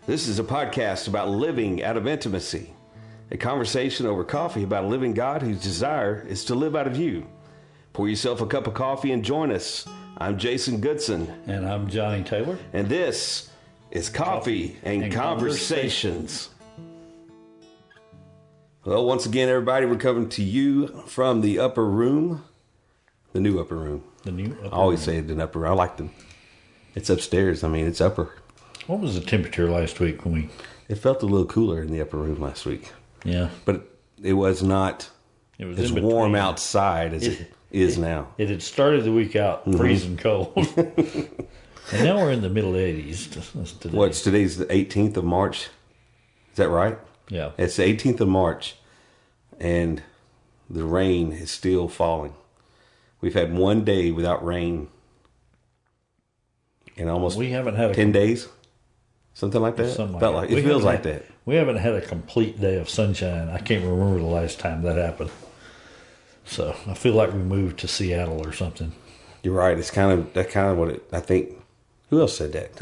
This is a podcast about living out of intimacy, a conversation over coffee about a living God whose desire is to live out of you. Pour yourself a cup of coffee and join us. I'm Jason Goodson. And I'm Johnny Taylor. And this is Coffee and Conversations. Well, once again, everybody, we're coming to you from the upper room. The new upper room. I always say it's an upper room. I like them. It's upstairs. I mean, it's upper. What was the temperature last week when we... It felt a little cooler in the upper room last week. Yeah. But it was not as warm outside as it is now. It had started the week out freezing cold. And now we're in the middle 80s. Today. Today's the 18th of March? Is that right? Yeah. It's the 18th of March, and the rain is still falling. We've had one day without rain in almost we haven't had 10 days. Something like that? It feels like that. We haven't had a complete day of sunshine. I can't remember the last time that happened. So I feel like we moved to Seattle or something. You're right. That's kind of what I think. Who else said that?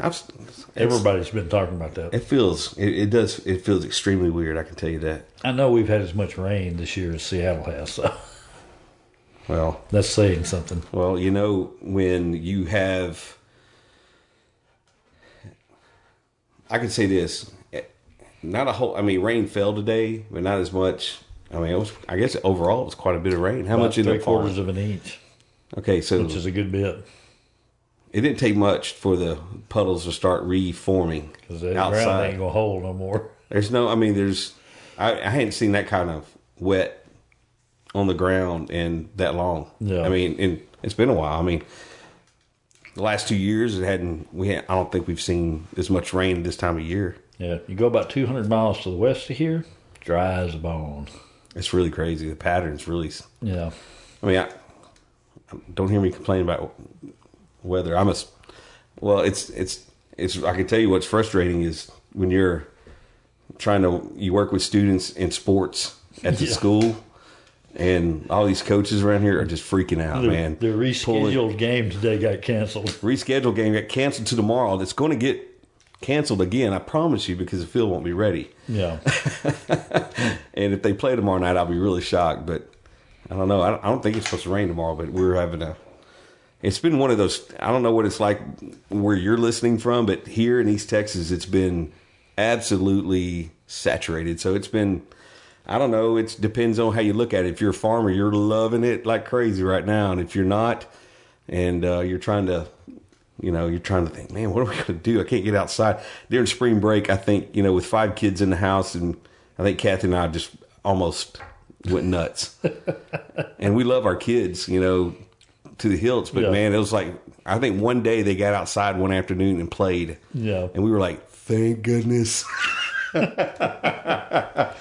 Everybody's been talking about that. It feels extremely weird. I can tell you that. I know we've had as much rain this year as Seattle has. So. Well, that's saying something. Well, you know, when you have, I can say this, rain fell today, but not as much. I mean, I guess overall it was quite a bit of rain. How much ended up falling? 3/4 of an inch. Okay, so which is a good bit. It didn't take much for the puddles to start reforming because the ground ain't gonna hold no more. I hadn't seen that kind of wet on the ground in that long. Yeah. I mean, it's been a while. I mean, the last 2 years I don't think we've seen as much rain this time of year. Yeah, you go about 200 miles to the west of here, dry as a bone. It's really crazy. The pattern's really. Yeah. I mean, don't hear me complain about weather. It's I can tell you what's frustrating is when you work with students in sports at the school, and all these coaches around here are just freaking out, man. The rescheduled game today got canceled. Rescheduled game got canceled to tomorrow. It's going to get canceled again, I promise you, because the field won't be ready. Yeah. And if they play tomorrow night, I'll be really shocked. But I don't know. I don't think it's supposed to rain tomorrow, but we're having it's been one of those, I don't know what it's like where you're listening from, but here in East Texas, it's been absolutely saturated. So it's been, I don't know, it depends on how you look at it. If you're a farmer, you're loving it like crazy right now. And if you're not, and you're trying to think, man, what are we going to do? I can't get outside. During spring break, I think, with 5 kids in the house, and I think Kathy and I just almost went nuts. And we love our kids, to the hilts, but man, it was like, I think one day they got outside one afternoon and played. Yeah. And we were like, thank goodness. But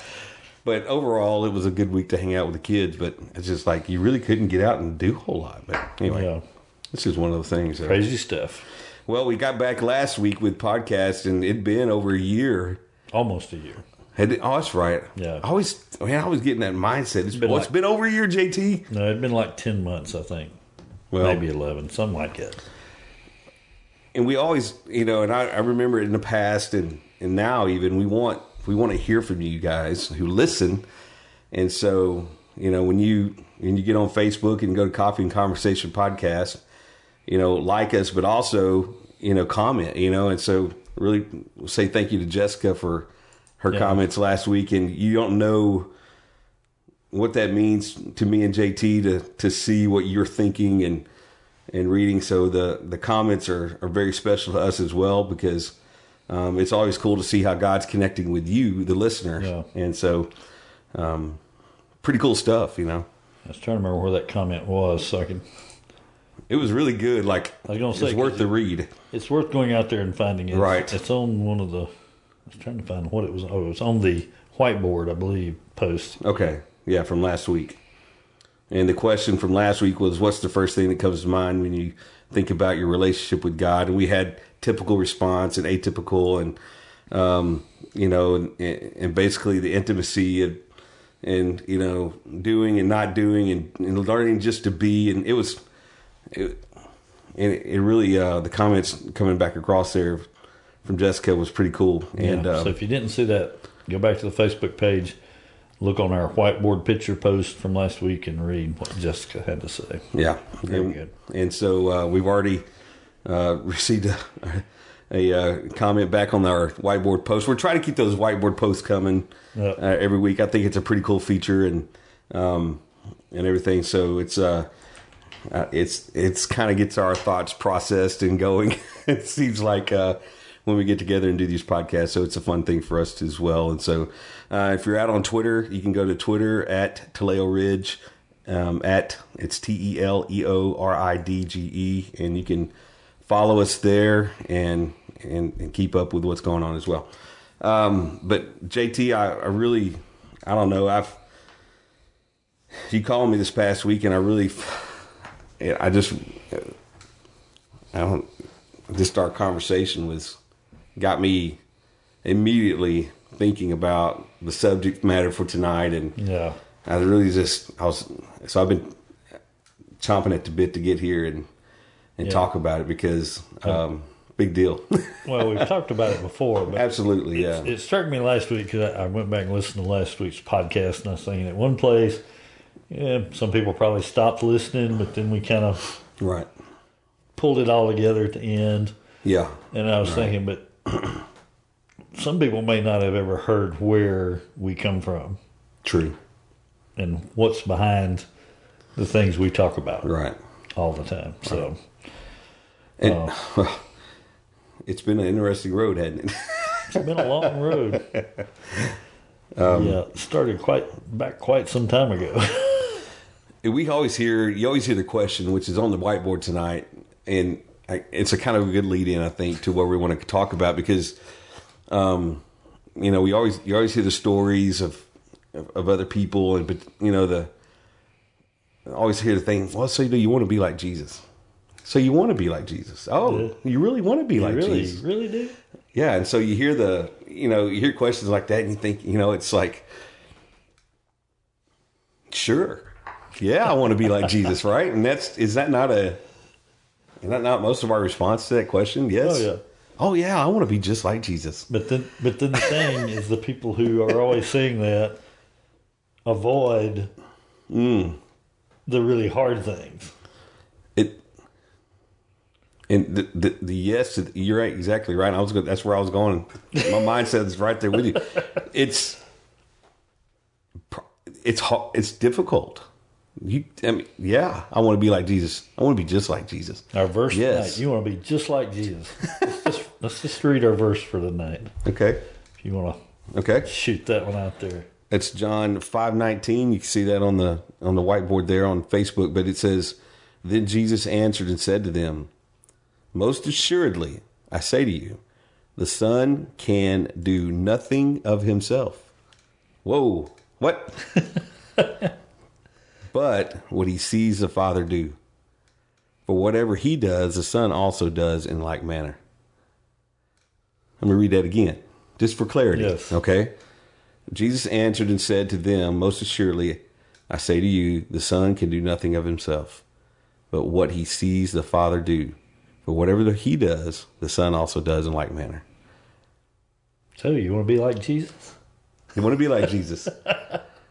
overall, it was a good week to hang out with the kids, but it's just like, you really couldn't get out and do a whole lot. But anyway, This is one of those things. Crazy stuff. Well, we got back last week with podcasts, and it'd been over a year. Almost a year. That's right. Yeah. I always getting that mindset. It's been over a year, JT? No, it'd been like 10 months, I think. Well, maybe 11, something like that. And we always, and I remember in the past and now even, we want to hear from you guys who listen. And so, when you get on Facebook and go to Coffee and Conversation Podcast, like us, but also, comment, and so really say thank you to Jessica for her comments last week. And you don't know what that means to me and JT to see what you're thinking and reading. So the comments are very special to us as well, because it's always cool to see how God's connecting with you, the listener. Yeah. And so pretty cool stuff, I was trying to remember where that comment was so I could... It was really good. Like, I was going to say, it's worth the read. It's worth going out there and finding it. Right. It's on one of the... I was trying to find what it was. Oh, it was on the whiteboard, I believe, post. Okay. Yeah, from last week. And the question from last week was, what's the first thing that comes to mind when you think about your relationship with God? And we had typical response and atypical and, and basically the intimacy and doing and not doing and learning just to be. And it really, the comments coming back across there from Jessica was pretty cool. And so if you didn't see that, go back to the Facebook page, look on our whiteboard picture post from last week, and read what Jessica had to say. Yeah, Very good. And so we've already received a comment back on our whiteboard post. We're trying to keep those whiteboard posts coming every week. I think it's a pretty cool feature and everything. So it's kind of gets our thoughts processed and going. It seems like when we get together and do these podcasts. So it's a fun thing for us as well. And so if you're out on Twitter, you can go to Twitter at Taleo Ridge. It's TELEORIDGE, and you can follow us there and keep up with what's going on as well. But JT, I don't know. You called me this past week, and just our conversation got me immediately thinking about the subject matter for tonight, and I've been chomping at the bit to get here and talk about it because big deal. Well, we've talked about it before, but absolutely, It struck me last week because I went back and listened to last week's podcast, and I was thinking at one place, some people probably stopped listening, but then we kind of pulled it all together at the end. Yeah, and I was thinking, but some people may not have ever heard where we come from. True. And what's behind the things we talk about all the time. So, and, it's been an interesting road, hasn't it? It's been a long road. It started quite some time ago. You always hear the question, which is on the whiteboard tonight, and it's a kind of a good lead in, I think, to what we want to talk about because, you always hear the stories of other people, but I always hear the thing. Well, so you want to be like Jesus? So you want to be like Jesus? Oh, you really want to be like Jesus? Really do? Yeah, and so you hear you hear questions like that, and you think, it's like, sure, yeah, I want to be like Jesus, right? And is that not most of our response to that question? Yes. Oh yeah, I want to be just like Jesus. But then the thing is, the people who are always saying that avoid the really hard things. And the yes, you're right, exactly right. That's where I was going. My mindset is right there with you. It's difficult. I want to be like Jesus. I want to be just like Jesus. Our verse tonight, you want to be just like Jesus. Let's just read our verse for the night. Okay. If you want to shoot that one out there. It's John 5:19. You can see that on the whiteboard there on Facebook. But it says, "Then Jesus answered and said to them, 'Most assuredly, I say to you, the Son can do nothing of himself.'" Whoa, what? "But what he sees the Father do. For whatever he does, the Son also does in like manner." Let me read that again, just for clarity. Yes. Okay? Jesus answered and said to them, "Most assuredly, I say to you, the Son can do nothing of himself, but what he sees the Father do. For whatever he does, the Son also does in like manner." So, you want to be like Jesus? You want to be like Jesus.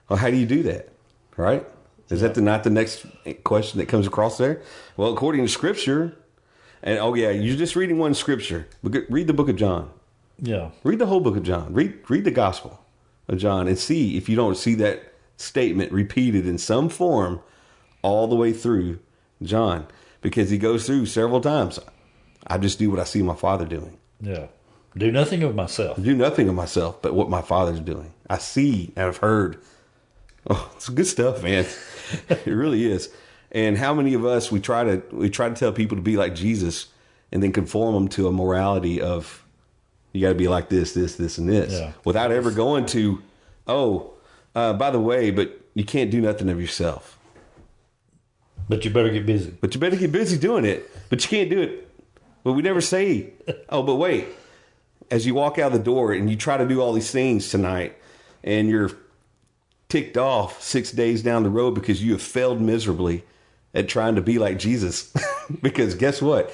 Well, how do you do that? Right? Is that not the next question that comes across there? Well, according to Scripture, and you're just reading one Scripture. Read the book of John. Yeah. Read the whole book of John. Read the Gospel of John and see if you don't see that statement repeated in some form all the way through John. Because he goes through several times. I just do what I see my Father doing. Yeah. Do nothing of myself. Do nothing of myself, but what my Father's doing. I see and I've heard. Oh, it's good stuff, man. It really is. And how many of us we try to tell people to be like Jesus, and then conform them to a morality of you got to be like this, and this, without ever going to, by the way, but you can't do nothing of yourself. But you better get busy. But you better get busy doing it. But you can't do it. But we never say, but wait. As you walk out the door and you try to do all these things tonight, and you're ticked off 6 days down the road because you have failed miserably at trying to be like Jesus. Because guess what?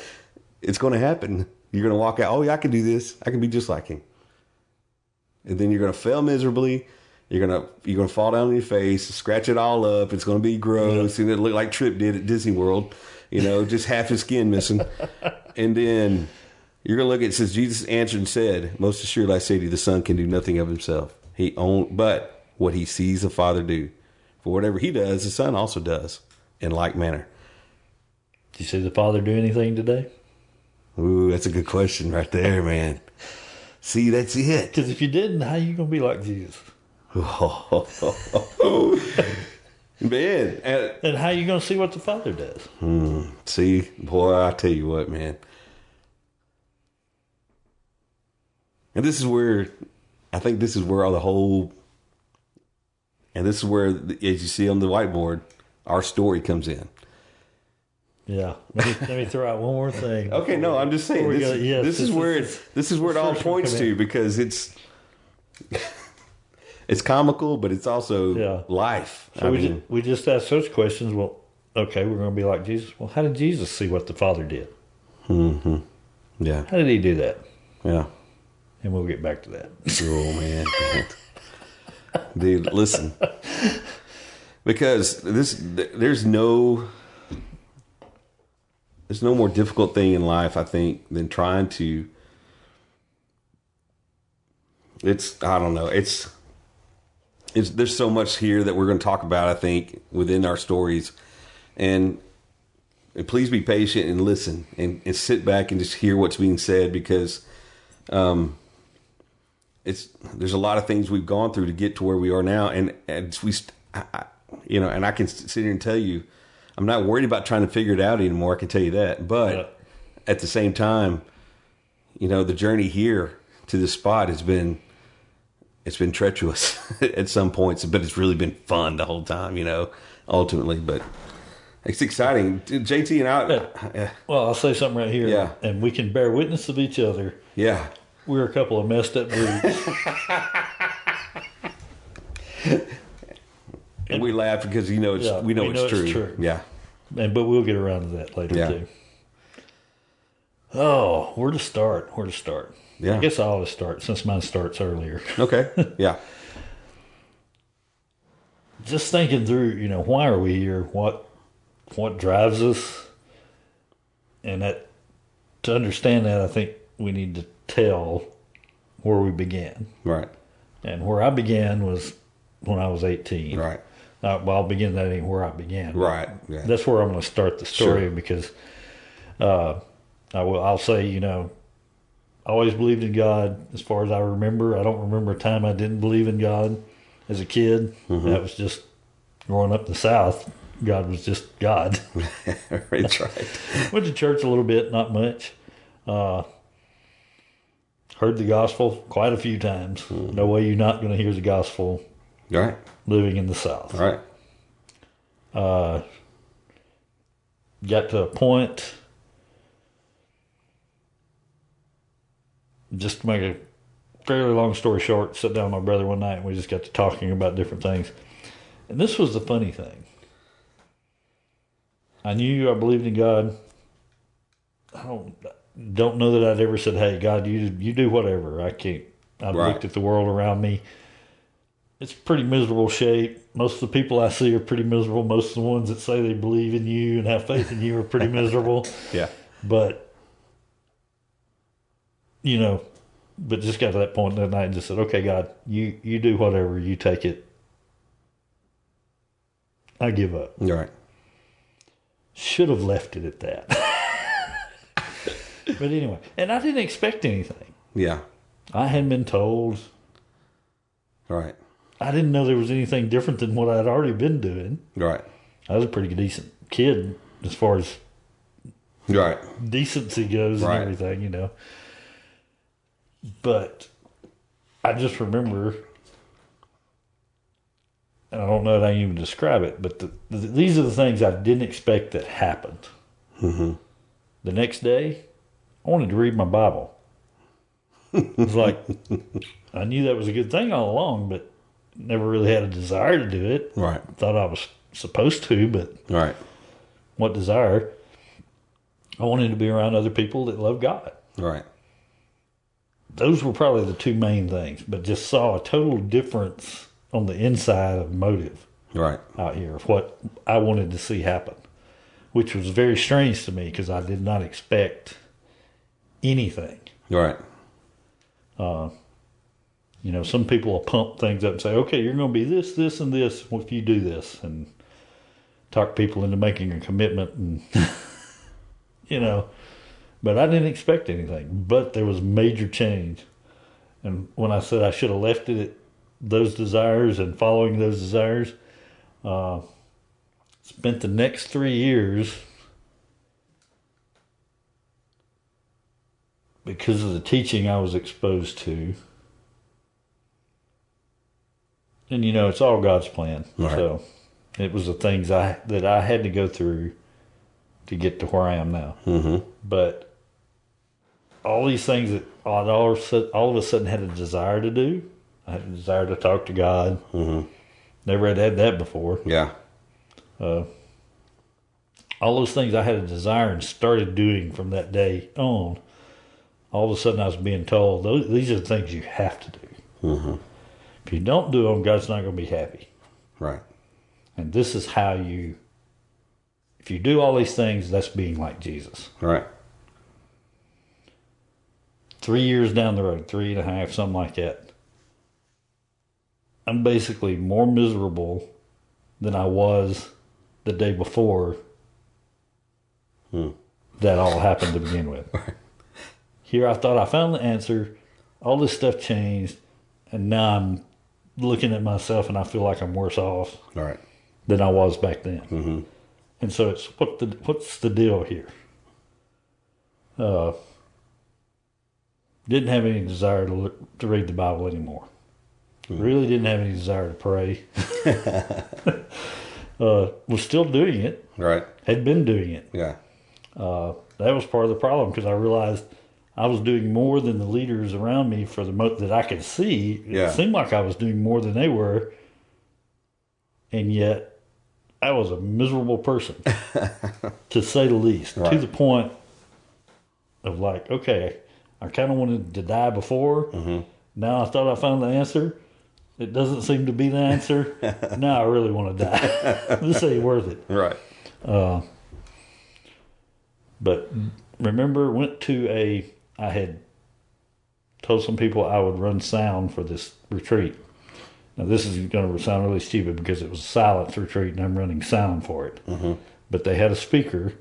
It's going to happen. You're going to walk out, oh, yeah, I can do this. I can be just like him. And then you're going to fail miserably. You're gonna fall down on your face, scratch it all up. It's going to be gross. And it'll look like Trip did at Disney World. Just half his skin missing. And then you're going to look at it. It says, Jesus answered and said, most assuredly I say to you, the Son can do nothing of himself. But what he sees the Father do. For whatever he does, the Son also does in like manner. Did you see the Father do anything today? Ooh, that's a good question right there, man. See, that's it. Because if you didn't, how are you going to be like Jesus? Man. And how are you going to see what the Father does? See, boy, I tell you what, man. And this is where, I think this is where all the whole, and this is where, as you see on the whiteboard, our story comes in. Yeah. Let me throw out one more thing. Okay, no, I'm just saying, this is where it all points to, because it's comical, but it's also life. So we just ask those questions. Well, okay, we're going to be like Jesus. Well, how did Jesus see what the Father did? Mm-hmm. Yeah. How did he do that? Yeah. And we'll get back to that. Oh, man. Dude, listen. Because there's no more difficult thing in life, I think, than trying to, I don't know. There's so much here that we're going to talk about, I think, within our stories. And please be patient and listen and sit back and just hear what's being said, because there's a lot of things we've gone through to get to where we are now. And I can sit here and tell you, I'm not worried about trying to figure it out anymore. I can tell you that. But at the same time, the journey here to this spot it's been treacherous at some points, but it's really been fun the whole time, ultimately. But it's exciting. JT and I. Well, I'll say something right here. Yeah. And we can bear witness of each other. Yeah. We're a couple of messed up dudes. And we laugh because we know it's true. Yeah. But we'll get around to that later too. Oh, where to start? Yeah. I guess I ought to start since mine starts earlier. Okay. Yeah. Just thinking through, why are we here? What drives us? And to understand that, I think we need to tell where we began. Right. And where I began was when I was 18. Right. I'll begin that ain't where I began. Right. Yeah. That's where I'm going to start the story because I'll say, I always believed in God as far as I remember. I don't remember a time I didn't believe in God as a kid. Mm-hmm. That was just growing up in the South. God was just God. That's right. Went to church a little bit, not much. Heard the gospel quite a few times. Mm-hmm. No way you're not going to hear the gospel. Right. Living in the South. Right. Got to a point, just to make a fairly long story short, sat down with my brother one night and we just got to talking about different things. And this was the funny thing. I knew I believed in God. I don't know that I'd ever said, hey, God, you do whatever. I can't. I've looked at the world around me. It's pretty miserable shape. Most of the people I see are pretty miserable. Most of the ones that say they believe in you and have faith in you are pretty miserable. Yeah. But, but just got to that point that night and just said, okay, God, you do whatever. You take it. I give up. Right. Should have left it at that. But anyway, and I didn't expect anything. Yeah. I hadn't been told. Right. I didn't know there was anything different than what I'd already been doing. Right. I was a pretty decent kid as far as decency goes and everything, But I just remember, and I don't know how to even describe it, but these are the things I didn't expect that happened. Mm-hmm. The next day, I wanted to read my Bible. It was like, I knew that was a good thing all along, but never really had a desire to do it. Right. Thought I was supposed to, but right. What desire? I wanted to be around other people that love God. Right. Those were probably the two main things, but just saw a total difference on the inside of motive right out here of what I wanted to see happen, which was very strange to me because I did not expect anything. Right. Some people will pump things up and say, okay, you're going to be this, this, and this if you do this, and talk people into making a commitment, and, but I didn't expect anything. But there was major change. And when I said I should have left it at those desires and following those desires, spent the next 3 years, because of the teaching I was exposed to, and it's all God's plan. Right. So it was the things that I had to go through to get to where I am now. Mm-hmm. But all these things that all of a sudden had a desire to do. I had a desire to talk to God. Mm-hmm. Never had that before. Yeah. All those things I had a desire and started doing from that day on. All of a sudden I was being told, these are the things you have to do. Mm-hmm. If you don't do them, God's not going to be happy. Right. And this is how if you do all these things, that's being like Jesus. Right. 3 years down the road, 3.5, something like that, I'm basically more miserable than I was the day before that all happened to begin with. Here I thought I found the answer, all this stuff changed, and now I'm looking at myself and I feel like I'm worse off than I was back then. Mm-hmm. And so it's what's the deal here? Didn't have any desire to read the Bible anymore. Really didn't have any desire to pray. Was still doing it. Right. Had been doing it. Yeah. That was part of the problem because I realized I was doing more than the leaders around me for the that I could see. Yeah. It seemed like I was doing more than they were, and yet I was a miserable person, to say the least. Right. To the point of like, okay, I kind of wanted to die before. Mm-hmm. Now I thought I found the answer. It doesn't seem to be the answer. Now I really want to die. This ain't worth it. Right. But remember, I had told some people I would run sound for this retreat. Now this is going to sound really stupid because it was a silence retreat and I'm running sound for it. Mm-hmm. But they had a speaker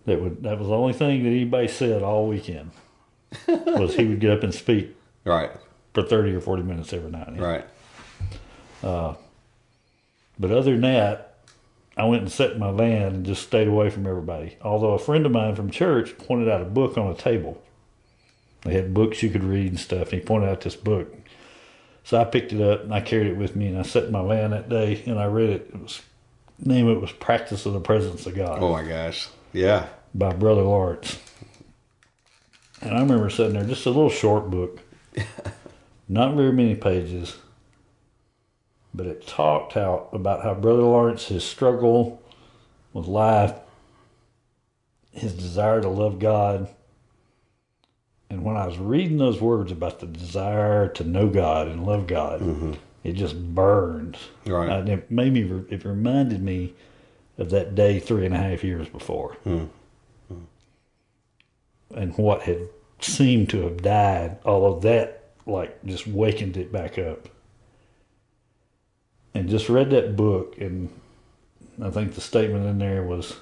that was the only thing that anybody said all weekend was he would get up and speak. Right. For 30 or 40 minutes every night. Right. But other than that, I went and sat in my van and just stayed away from everybody. Although a friend of mine from church pointed out a book on a table. They had books you could read and stuff, and he pointed out this book. So I picked it up and I carried it with me, and I sat in my van that day and I read it. Name was Practice of the Presence of God. Oh my gosh. Yeah. By Brother Lawrence. And I remember sitting there, just a little short book. Not very many pages, but it talked out about how Brother Lawrence, his struggle with life, his desire to love God. And when I was reading those words about the desire to know God and love God, it just burned. Right. And it reminded me of that day 3.5 years before. And what had seemed to have died, all of that, like, just wakened it back up. And just read that book, and I think the statement in there was,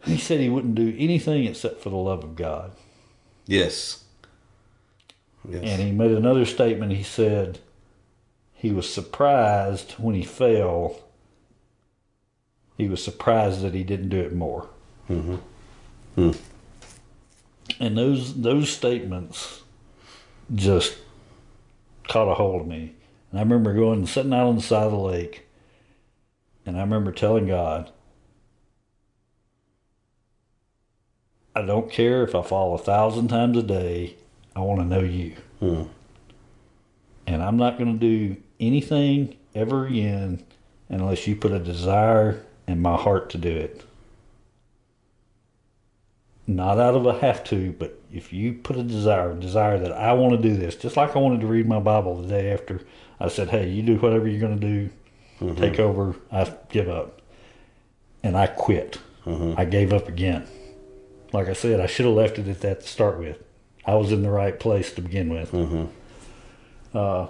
he said he wouldn't do anything except for the love of God. Yes. Yes. And he made another statement. He said he was surprised when he fell. He was surprised that he didn't do it more. Mm-hmm. Hmm. And those statements just caught a hold of me. And I remember going and sitting out on the side of the lake, and I remember telling God, I don't care if I fall 1,000 times a day, I want to know you. And I'm not going to do anything ever again unless you put a desire in my heart to do it. not out of a have to, but if you put a desire that I want to do this, just like I wanted to read my Bible the day after, I said, hey, you do whatever you're going to do, take over, I give up. And I quit. I gave up again. Like I said, I should have left it at that to start with. I was in the right place to begin with. And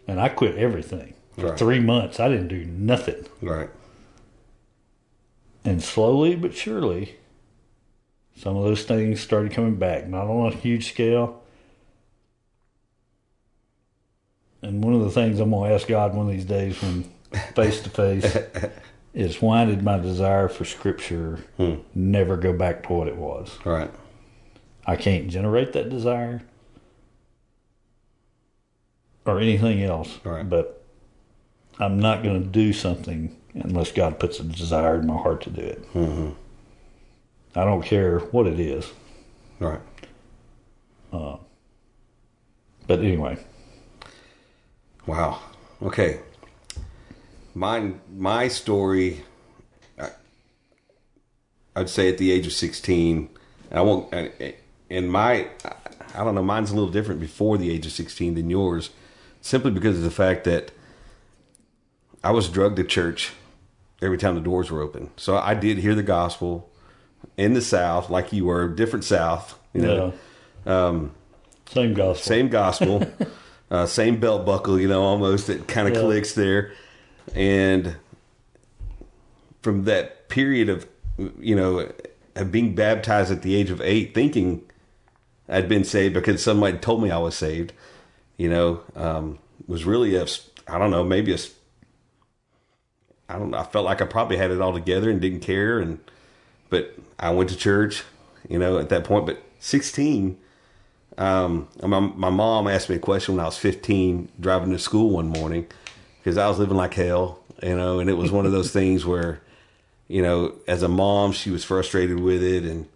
I quit everything. For 3 months, I didn't do nothing. Right. And slowly but surely, some of those things started coming back. Not on a huge scale. And one of the things I'm going to ask God one of these days when face to face is, why did my desire for Scripture never go back to what it was? Right. I can't generate that desire or anything else. Right. But I'm not going to do something unless God puts a desire in my heart to do it. I don't care what it is. Right. But anyway. Wow. Okay. My story, I'd say at the age of 16, I don't know, mine's a little different before the age of 16 than yours, simply because of the fact that I was drugged to church every time the doors were open. So I did hear the gospel in the South, like you were, different South, you know. Yeah. Same gospel. Same gospel. Same belt buckle, you know, almost. It kind of clicks there. And from that period of, you know, of being baptized at the age of 8, thinking I'd been saved because somebody told me I was saved, you know, was really I felt like I probably had it all together and didn't care. But I went to church, you know, at that point. But 16, my mom asked me a question when I was 15, driving to school one morning, because I was living like hell, you know, and it was one of those things where, you know, as a mom, she was frustrated with it. And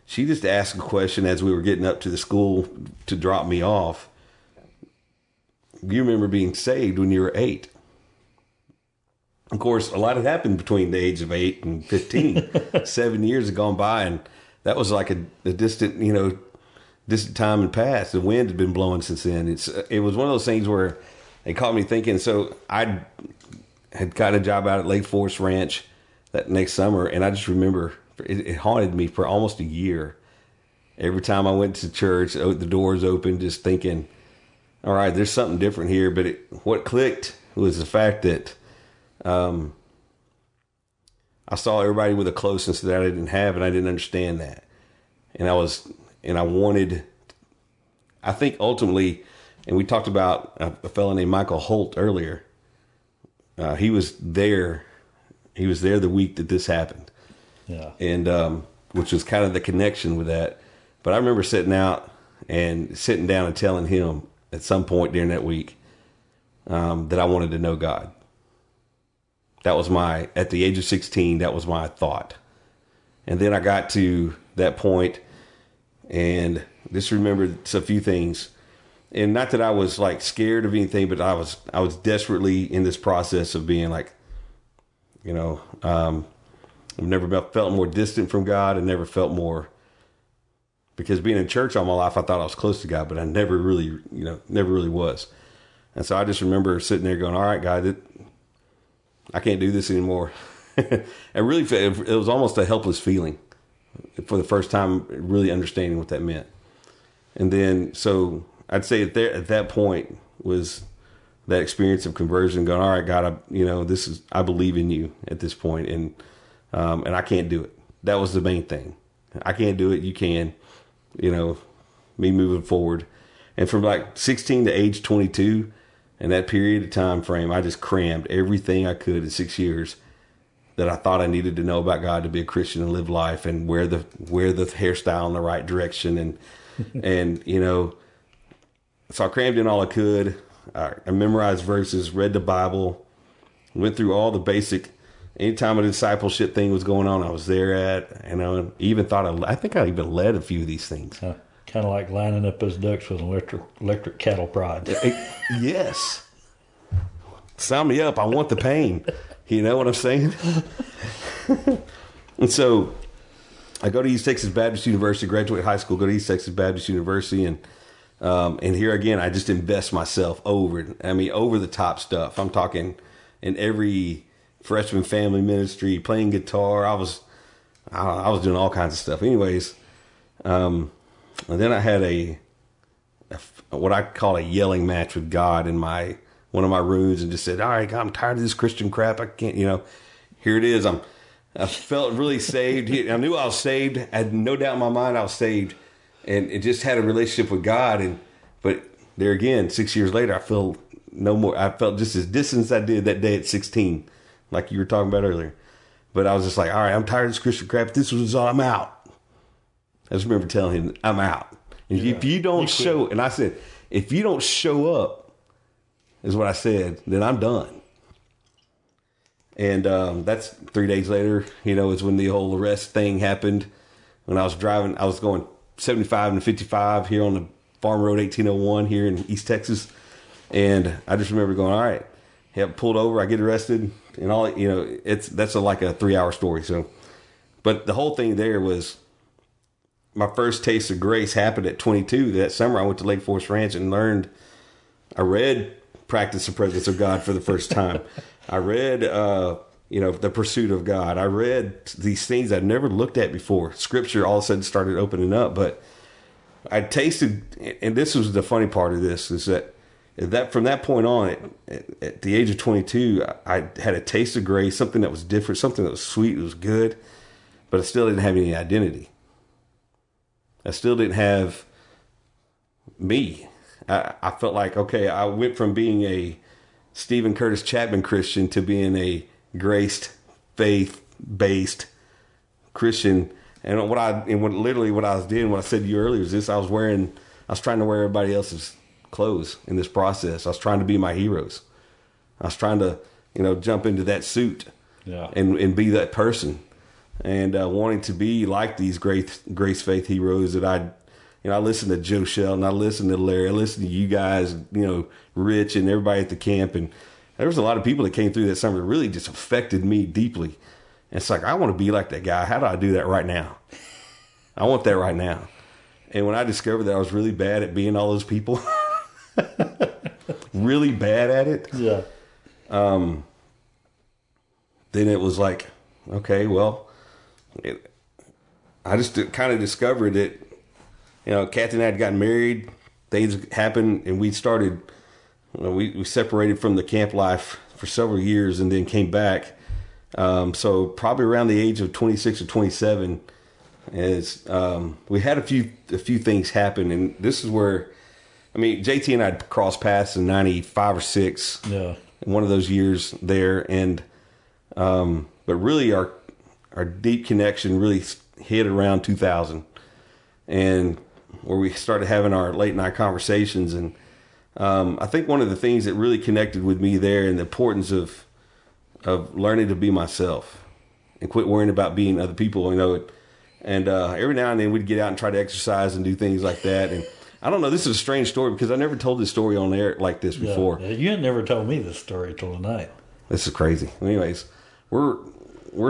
she just asked a question as we were getting up to the school to drop me off. You remember being saved when you were 8? Of course, a lot had happened between the age of 8 and 15. 7 years had gone by, and that was like a distant time had passed. The wind had been blowing since then. It was one of those things where it caught me thinking. So I had got a job out at Lake Forest Ranch that next summer, and I just remember it haunted me for almost a year. Every time I went to church, the doors open, just thinking, all right, there's something different here. But what clicked was the fact that I saw everybody with a closeness that I didn't have, and I didn't understand that. And I wanted, I think ultimately, and we talked about a fellow named Michael Holt earlier. He was there the week that this happened. Yeah. And, which was kind of the connection with that. But I remember sitting down and telling him at some point during that week, that I wanted to know God. That was at the age of 16, that was my thought. And then I got to that point and just remembered a few things. And not that I was like scared of anything, but I was desperately in this process of being like, you know, I've never felt more distant from God. I never felt more, because being in church all my life, I thought I was close to God, but I never really was. And so I just remember sitting there going, all right, God, I can't do this anymore. And really, it was almost a helpless feeling for the first time, really understanding what that meant. And then, so I'd say at that point was that experience of conversion, going, all right, God, I believe in you at this point, and I can't do it. That was the main thing. I can't do it. You can, you know, me moving forward. And from like 16 to age 22, in that period of time frame, I just crammed everything I could in 6 years that I thought I needed to know about God to be a Christian and live life, and wear the hairstyle in the right direction, and you know, so I crammed in all I could. I memorized verses, read the Bible, went through all the basic. Anytime a discipleship thing was going on, I was there at. You know, even I think I even led a few of these things. Kind of like lining up those ducks with an electric cattle prod. Yes. Sign me up. I want the pain. You know what I'm saying? And so I go to East Texas Baptist University, graduate high school, go to East Texas Baptist University, and here again, I just invest myself over the top stuff. I'm talking in every freshman family ministry, playing guitar. I was doing all kinds of stuff. Anyways, and then I had what I call a yelling match with God in one of my rooms, and just said, "All right, God, I'm tired of this Christian crap. I can't, here it is. I felt really saved. I knew I was saved. I had no doubt in my mind I was saved, and it just had a relationship with God. But there again, 6 years later, I feel no more. I felt just as distant as I did that day at 16, like you were talking about earlier. But I was just like, all right, I'm tired of this Christian crap. This was all. I'm out. I just remember telling him, I'm out. And if you don't show, and I said, if you don't show up, is what I said, then I'm done. And that's 3 days later, is when the whole arrest thing happened. When I was driving, I was going 75 and 55 here on the Farm Road 1801 here in East Texas. And I just remember going, all right, have pulled over, I get arrested, and all, that's like a 3-hour story. So, but the whole thing there was my first taste of grace happened at 22. That summer I went to Lake Forest Ranch and I read Practice the Presence of God for the first time. I read, The Pursuit of God. I read these things I'd never looked at before. Scripture all of a sudden started opening up, but I tasted, and this was the funny part of this, is that from that point on, at the age of 22, I had a taste of grace, something that was different, something that was sweet, it was good, but I still didn't have any identity. I still didn't have me. I felt like, okay, I went from being a Stephen Curtis Chapman Christian to being a graced, faith-based Christian. And what I was doing, what I said to you earlier, is this: I was trying to wear everybody else's clothes in this process. I was trying to be my heroes. I was trying to, jump into that suit, and be that person, and wanting to be like these grace faith heroes that I listened to Joe Shelton, I listened to Larry, I listened to you guys, Rich and everybody at the camp. And there was a lot of people that came through that summer that really just affected me deeply. And it's like, I want to be like that guy. How do I do that right now? I want that right now. And when I discovered that I was really bad at being all those people, really bad at it. Yeah. Then it was like, okay, well, I just kind of discovered that, Kathy and I had gotten married, things happened, and we started, we separated from the camp life for several years and then came back. So probably around the age of 26 or 27, we had a few things happen. And this is where, JT and I crossed paths in 95 or 6. Yeah. One of those years there. And, but really our deep connection really hit around 2000. And where we started having our late night conversations. And I think one of the things that really connected with me there, and the importance of learning to be myself and quit worrying about being other people, and every now and then we'd get out and try to exercise and do things like that. And I don't know, this is a strange story because I never told this story on air like this before. Yeah, you had never told me this story till tonight. This is crazy. Anyways, we're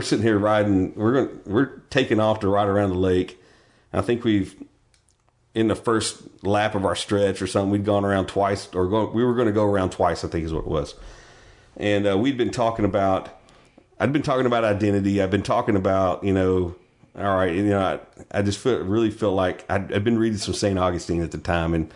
sitting here riding, we're taking off to ride around the lake. I think in the first lap of our stretch or something, we'd gone around twice, we were going to go around twice, I think is what it was. And I'd been talking about identity. I've been talking about, all right, I just really felt like I'd been reading some St. Augustine at the time, and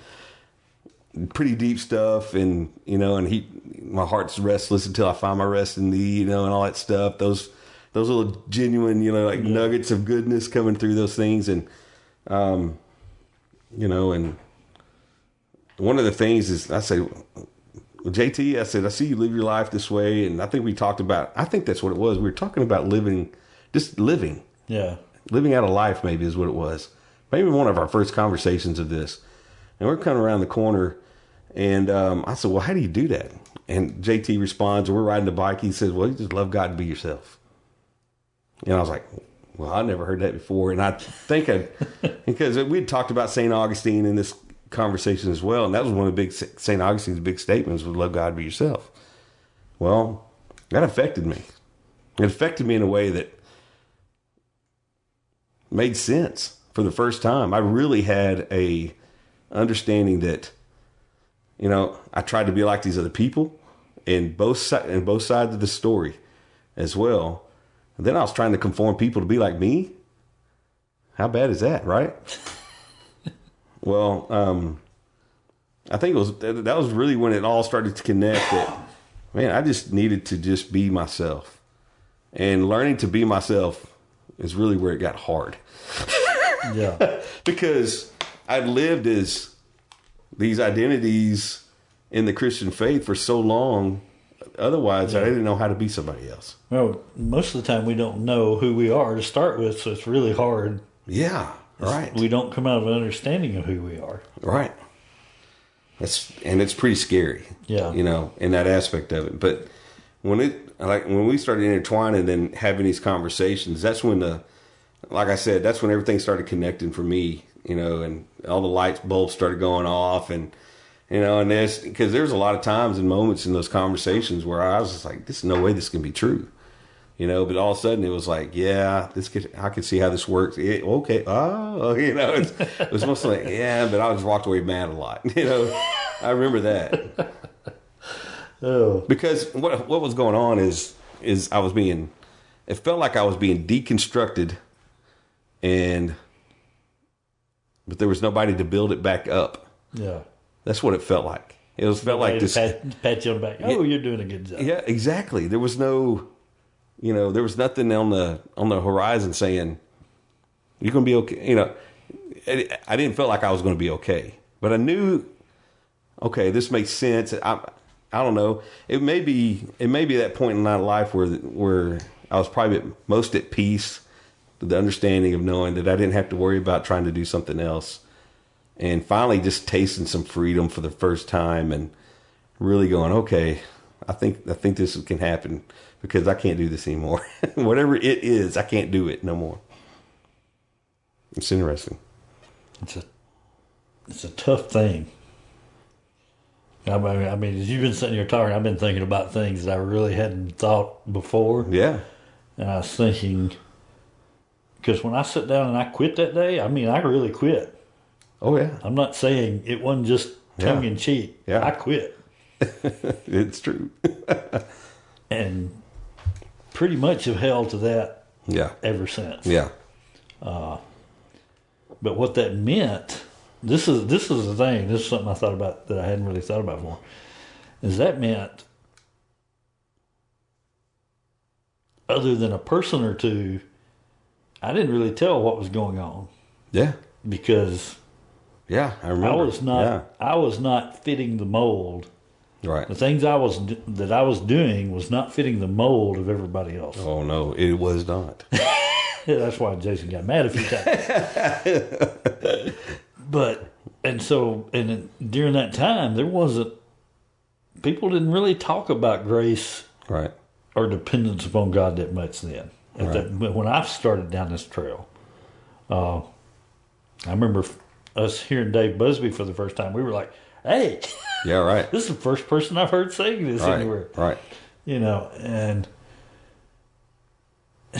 pretty deep stuff. And, my heart's restless until I find my rest in thee, and all that stuff. Those little genuine, nuggets of goodness coming through those things. And, and one of the things is, I say, JT, I said, I see you live your life this way. And I think we talked about, I think that's what it was. We were talking about just living. Yeah. Living out a life, maybe, is what it was. Maybe one of our first conversations of this. And we're coming around the corner, and I said, well, how do you do that? And JT responds, we're riding the bike. He says, well, you just love God and be yourself. And I was like, well, I never heard that before. And I think because we'd talked about St. Augustine in this conversation as well. And that was one of the St. Augustine's big statements, was love God and be yourself. Well, that affected me. It affected me in a way that made sense for the first time. I really had a understanding that, I tried to be like these other people in both sides of the story as well. And then I was trying to conform people to be like me. How bad is that, right? Well, I think that was really when it all started to connect. That, man, I just needed to just be myself, and learning to be myself is really where it got hard. Yeah, because I'd lived as these identities in the Christian faith for so long. Otherwise, I didn't know how to be somebody else. Well, most of the time we don't know who we are to start with, so it's really hard. Yeah, right. We don't come out of an understanding of who we are. Right. It's pretty scary. Yeah. In that aspect of it. But when we started intertwining and having these conversations, that's when like I said, that's when everything started connecting for me, and all the light bulbs started going off, and because there's a lot of times and moments in those conversations where I was just like, there's no way this can be true. But all of a sudden it was like, yeah, I can see how this works. Okay. Oh, it was mostly like, yeah, but I just walked away mad a lot. I remember that. Oh. Because what was going on is it felt like I was being deconstructed, but there was nobody to build it back up. Yeah. That's what it felt like. It felt like this. Pat you on the back. Oh, you're doing a good job. Yeah, exactly. There was no, there was nothing on the horizon saying you're going to be okay. I didn't feel like I was going to be okay, but I knew, okay, this makes sense. I don't know. It may be that point in my life where I was probably most at peace, with the understanding of knowing that I didn't have to worry about trying to do something else. And finally just tasting some freedom for the first time and really going, okay, I think this can happen because I can't do this anymore. Whatever it is, I can't do it no more. It's interesting. It's a tough thing. I mean, as you've been sitting here talking, I've been thinking about things that I really hadn't thought before. Yeah. And I was thinking, because when I sat down and I quit that day, I mean, I really quit. Oh, yeah. I'm not saying it wasn't just tongue in cheek. Yeah. I quit. It's true. And pretty much have held to that ever since. Yeah. But what that meant, this is the thing, this is something I thought about that I hadn't really thought about before, is that meant other than a person or two, I didn't really tell what was going on. Yeah. Because I remember. I was not fitting the mold. Right. The things I was doing was not fitting the mold of everybody else. Oh no, it was not. That's why Jason got mad a few times. And during that time, people didn't really talk about grace, right, or dependence upon God that much then. When I started down this trail, I remember us hearing Dave Busby for the first time. We were like, hey, yeah, right. This is the first person I've heard saying this anywhere. Right. And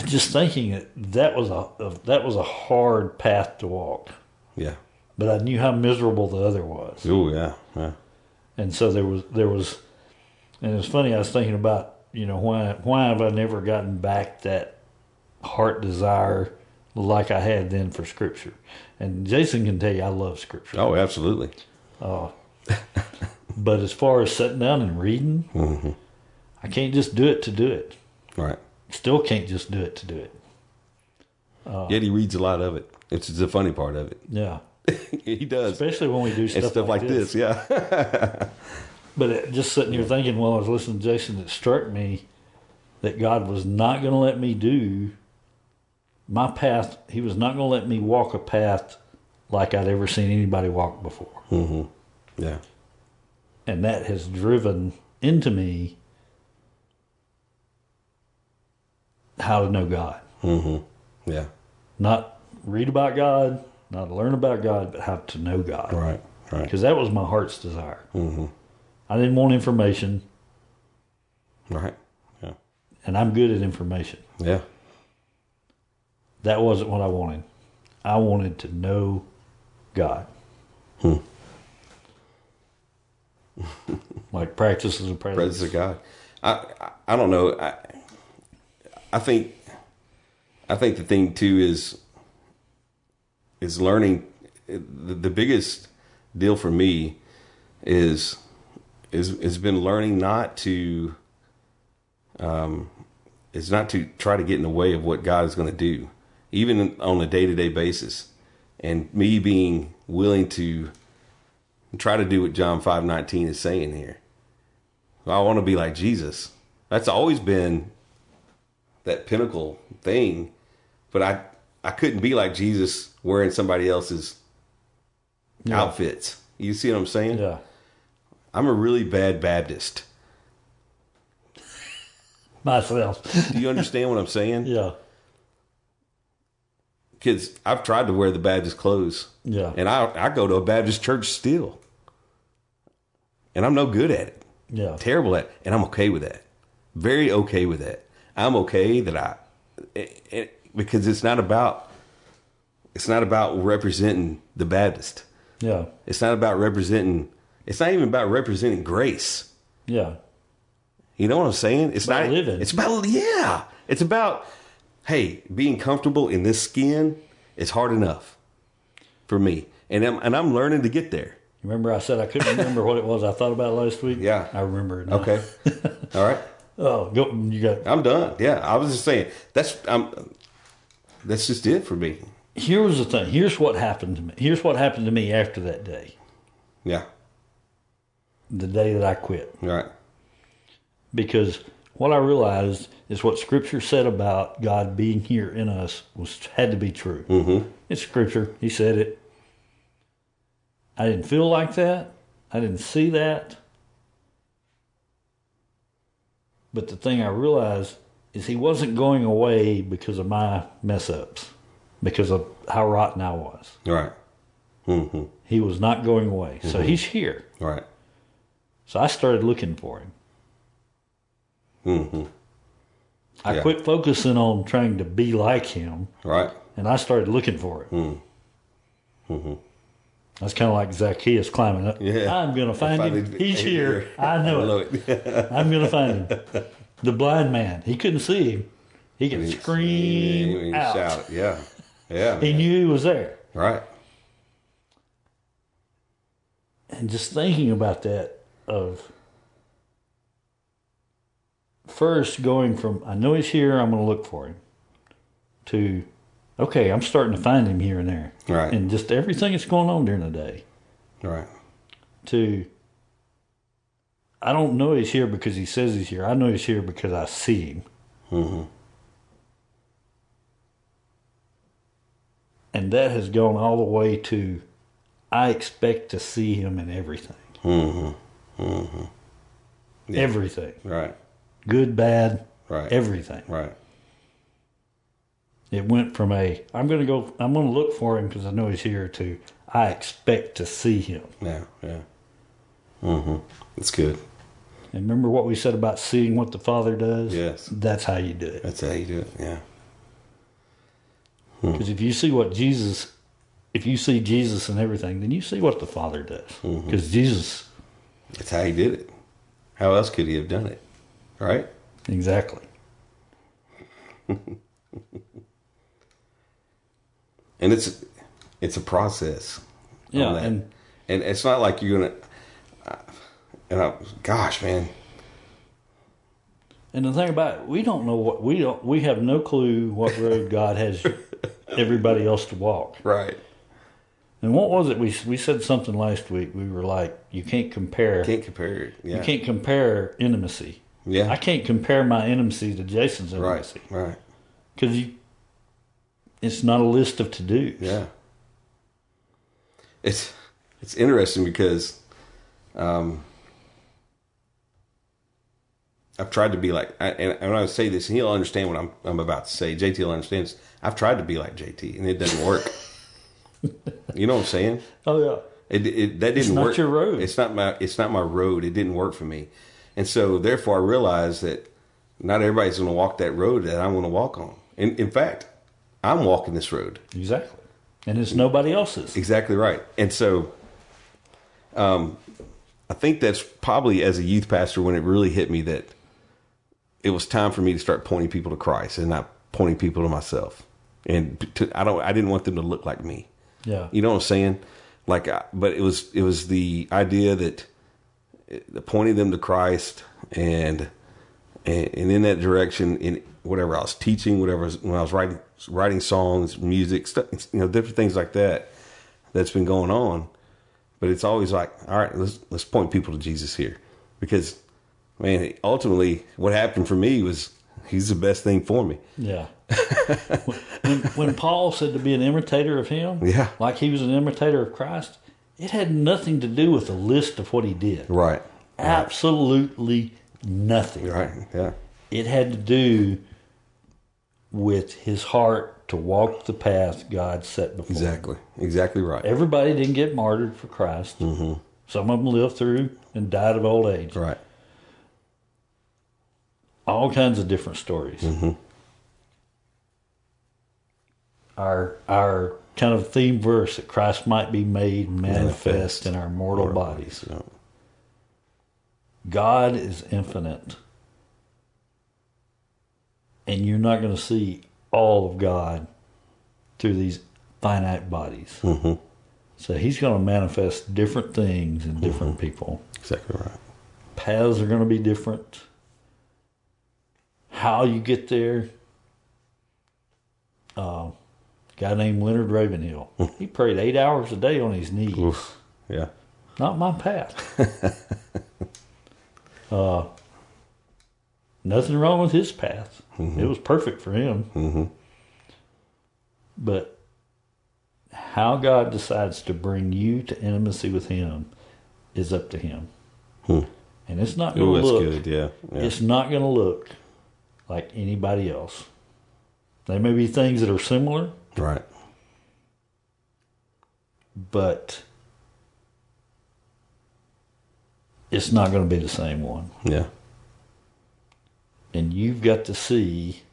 just thinking that was a hard path to walk. Yeah. But I knew how miserable the other was. Oh, yeah. Yeah. And so there was, and it's funny, I was thinking about, why have I never gotten back that heart desire like I had then for Scripture? And Jason can tell you I love Scripture. Oh, absolutely. But as far as sitting down and reading, mm-hmm. I can't just do it to do it. Right. Still can't just do it to do it. Yet he reads a lot of it. It's the funny part of it. Yeah. He does. Especially when we do stuff like this. Yeah. But just sitting here thinking while I was listening to Jason, it struck me that God was not going to let me do my path. He was not going to let me walk a path like I'd ever seen anybody walk before. Mm-hmm. Yeah. And that has driven into me how to know God. Mm-hmm. Yeah. Not read about God, not learn about God, but how to know God. Right. Right. Because that was my heart's desire. Mm-hmm. I didn't want information. Right. Yeah. And I'm good at information. Yeah. That wasn't what I wanted. I wanted to know God. Like practices of presence. Presence of God. I don't know. I think the thing too is learning. The biggest deal for me is been learning not to is not to try to get in the way of what God is going to do, even on a day-to-day basis, and me being willing to try to do what John 5:19 is saying here. I want to be like Jesus. That's always been that pinnacle thing, but I couldn't be like Jesus wearing somebody else's outfits. You see what I'm saying? Yeah. I'm a really bad Baptist. Myself. Do you understand what I'm saying? Yeah. Kids, I've tried to wear the Baptist clothes. Yeah. And I go to a Baptist church still. And I'm no good at it. Yeah. Terrible at it. And I'm okay with that. Very okay with that. I'm okay that because it's not about representing the Baptist. Yeah. It's not even about representing grace. Yeah. You know what I'm saying? It's about not living. It's about It's about, hey, being comfortable in this skin is hard enough for me, and I'm learning to get there. Remember, I said I couldn't remember what it was I thought about last week. Yeah, I remember it now. Okay, all right. Oh, go. You got. I'm done. Yeah, I was just saying that's just it for me. Here was the thing. Here's what happened to me. Here's what happened to me after that day. Yeah. The day that I quit. Right. Because what I realized is what Scripture said about God being here in us had to be true. Mm-hmm. It's Scripture. He said it. I didn't feel like that. I didn't see that. But the thing I realized is He wasn't going away because of my mess ups, because of how rotten I was. Right. Mm-hmm. He was not going away. Mm-hmm. So He's here. Right. So I started looking for Him. Mm-hmm. I quit focusing on trying to be like Him. Right. And I started looking for Him. Mm-hmm. That's kind of like Zacchaeus climbing up. Yeah. I'm going to find him. He's here. I know it. I'm going to find him. The blind man, he couldn't see him. He could scream out. Shout. Yeah. Yeah. He knew he was there. Right. And just thinking about that of first going from, I know He's here, I'm going to look for Him, to, okay, I'm starting to find Him here and there. Right. And just everything that's going on during the day. Right. To, I don't know He's here because He says He's here. I know He's here because I see Him. Mm-hmm. And that has gone all the way to, I expect to see Him in everything. Mm-hmm. Mm-hmm. Yeah. Everything. Right. Good, bad, right. Everything. Right. It went from I'm going to look for Him because I know He's here, to I expect to see Him. Yeah, yeah. Mm-hmm. That's good. And remember what we said about seeing what the Father does? Yes. That's how you do it. That's how you do it, yeah. Because if you see Jesus in everything, then you see what the Father does. Because Jesus... That's how He did it. How else could He have done it? Right? Exactly. And it's a process. Yeah, and it's not like you're gonna. Gosh, man. And the thing about it, we don't know we have no clue what road God has everybody else to walk. Right. And what was it? We said something last week. We were like, you can't compare. Can't compare it. Yeah. You can't compare intimacy. Yeah. I can't compare my intimacy to Jason's intimacy. Right. Because it's not a list of to-dos. Yeah. It's interesting because I've tried to be like, and when I say this, and he'll understand what I'm about to say. JT will understand this. I've tried to be like JT, and it doesn't work. You know what I'm saying? Oh yeah. That didn't work. It's not your road. It's not my road. It didn't work for me, and so therefore I realized that not everybody's going to walk that road that I'm going to walk on. And in fact, I'm walking this road. Exactly. And it's nobody else's. Exactly right. And so I think that's probably as a youth pastor when it really hit me that it was time for me to start pointing people to Christ and not pointing people to myself. And I didn't want them to look like me. Yeah. You know what I'm saying? But it was the idea that pointing them to Christ and in that direction, in whatever I was teaching, when I was writing songs, music, stuff, different things like that, that's been going on. But it's always like, all right, let's point people to Jesus here, because, man, ultimately, what happened for me was he's the best thing for me. Yeah. when Paul said to be an imitator of him, yeah, like he was an imitator of Christ, it had nothing to do with a list of what he did. Right. Absolutely nothing. Right. Yeah. It had to do with his heart to walk the path God set before him. Exactly right. Everybody didn't get martyred for Christ. Mm-hmm. Some of them lived through and died of old age. Right. All kinds of different stories. Mm-hmm. Our kind of theme verse, that Christ might be made manifest in our mortal bodies. Yeah. God is infinite. And you're not going to see all of God through these finite bodies. Mm-hmm. So he's going to manifest different things in different people. Exactly right. Paths are going to be different. How you get there. A guy named Leonard Ravenhill. He prayed 8 hours a day on his knees. Oof. Yeah. Not my path. Nothing wrong with his path. Mm-hmm. It was perfect for him. Mm-hmm. But how God decides to bring you to intimacy with him is up to him. And it's not going to look. Good. Yeah. It's not going to look like anybody else. There may be things that are similar. Right. But it's not going to be the same one. Yeah. And you've got to see,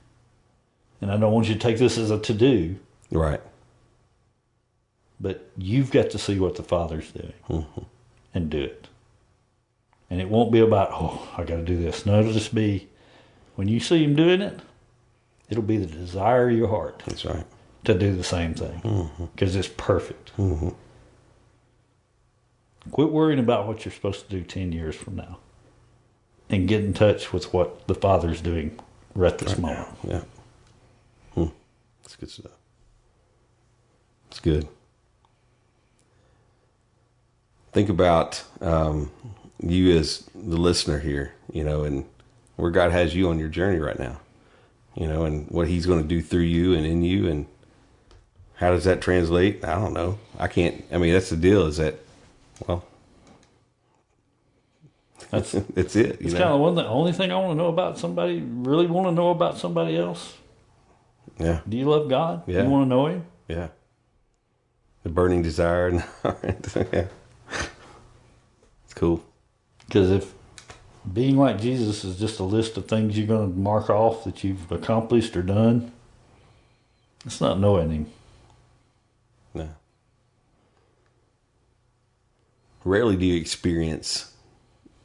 and I don't want you to take this as a to-do. Right. But you've got to see what the Father's doing and do it. And it won't be about, I got to do this. No, it'll just be, when you see him doing it, it'll be the desire of your heart. That's right. To do the same thing. Because it's perfect. Mm-hmm. Quit worrying about what you're supposed to do 10 years from now. And get in touch with what the Father's doing right this moment. Yeah. That's good stuff. It's good. Think about you as the listener here, and where God has you on your journey right now, and what he's going to do through you and in you, and how does that translate? I don't know. That's the deal, is that, well, That's it's it. It's kind of the only thing I want to know about somebody, really want to know about somebody else. Yeah. Do you love God? Yeah. You want to know him? Yeah. The burning desire. Yeah. It's cool. Because if being like Jesus is just a list of things you're going to mark off that you've accomplished or done, it's not knowing him. No. Rarely do you experience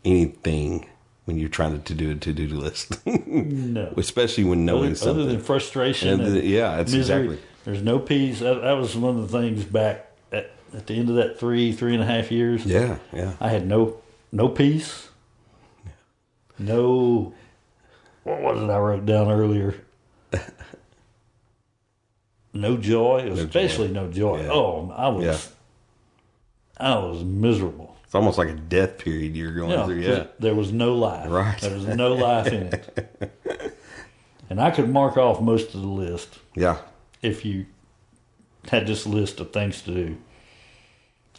anything when you're trying to do a to-do list. No. Especially when knowing something. Other than frustration and that's misery. exactly. There's no peace. That was one of the things back at the end of that 3.5 years. Yeah, yeah. I had no peace. No, what was it I wrote down earlier? No joy, especially no joy. Yeah. Oh, I was miserable. It's almost like a death period you're going through. Yeah, there was no life. Right. There was no life in it. And I could mark off most of the list. Yeah. If you had this list of things to do,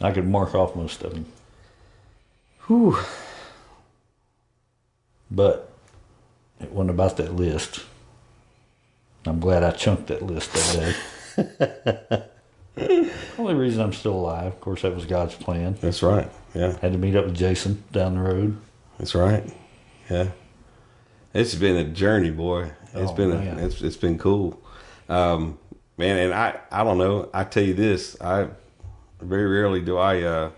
I could mark off most of them. Whew. But it wasn't about that list. I'm glad I chunked that list that day. Only reason I'm still alive, of course, that was God's plan. That's right. Yeah. Had to meet up with Jason down the road. That's right. Yeah. It's been a journey, boy. It's been man. it's been cool. man, and I don't know. I tell you this, I very rarely do I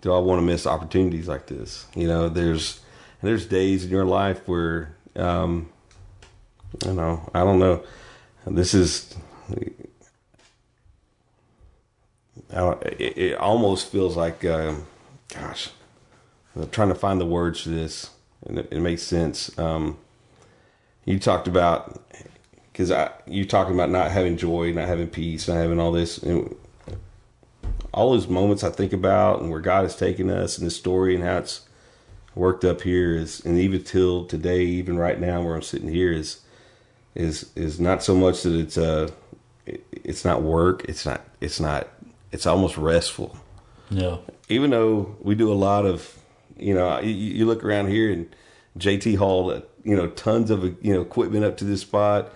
want to miss opportunities like this. You know, there's days in your life where, I don't know. This is, it almost feels like, gosh, I'm trying to find the words for this, and it makes sense. You talked about, you talking about not having joy, not having peace, not having all this, and all those moments I think about, and where God has taken us, and the story, and how it's worked up here and even till today, even right now where I'm sitting here, is not so much that it's not work. It's almost restful. Yeah. Even though we do a lot of, you look around here and JT hauled, tons of, equipment up to this spot.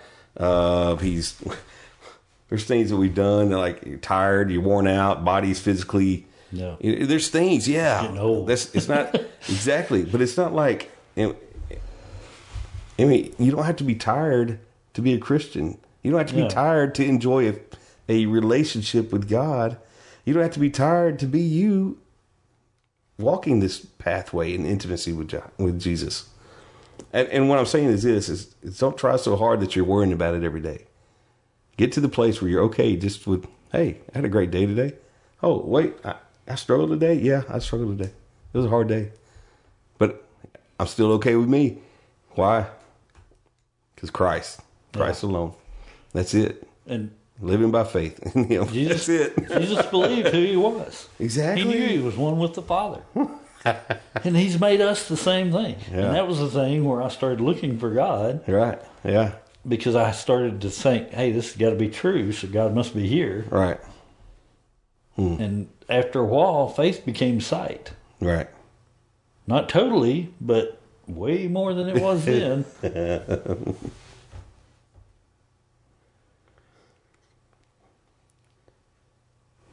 There's things that we've done, like you're tired, you're worn out, body's physically. Yeah. There's things, yeah. Getting old. It's not exactly, but it's not like, I mean, you don't have to be tired to be a Christian. You don't have to be tired to enjoy a relationship with God. You don't have to be tired to be you walking this pathway in intimacy with Jesus. And what I'm saying is this, is don't try so hard that you're worrying about it every day. Get to the place where you're okay just with, hey, I had a great day today. Oh, wait, I struggled today? Yeah, I struggled today. It was a hard day. But I'm still okay with me. Why? Because Christ alone. That's it. And living by faith. Jesus, that's it. Jesus believed who he was. Exactly. He knew he was one with the Father. And he's made us the same thing. Yeah. And that was the thing where I started looking for God. Right. Yeah. Because I started to think, hey, this has got to be true, so God must be here. Right. And after a while, faith became sight. Right. Not totally, but way more than it was then.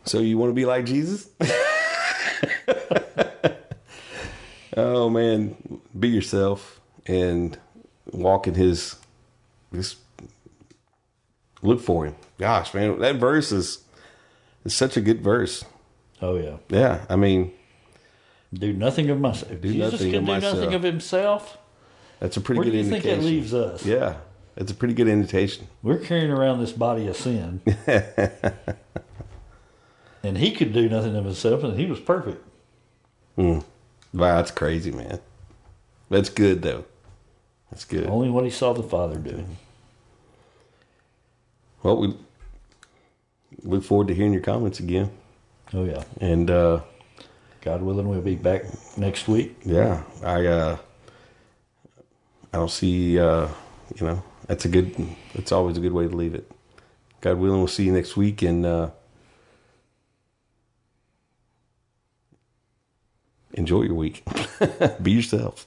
So you want to be like Jesus? Oh man, be yourself and walk in his. Just look for him. Gosh, man, that verse is such a good verse. Oh yeah. Yeah, I mean, do nothing of myself. Jesus can do nothing of himself. That's a pretty good indication. Where do you think that leaves us? Yeah, it's a pretty good indication. We're carrying around this body of sin. And he could do nothing of himself, and he was perfect. Wow, that's crazy, man. That's good, though. That's good. Only what he saw the Father doing. Well, we look forward to hearing your comments again. Oh, yeah. And God willing, we'll be back next week. Yeah. I don't see, it's always a good way to leave it. God willing, we'll see you next week, and enjoy your week. Be yourself.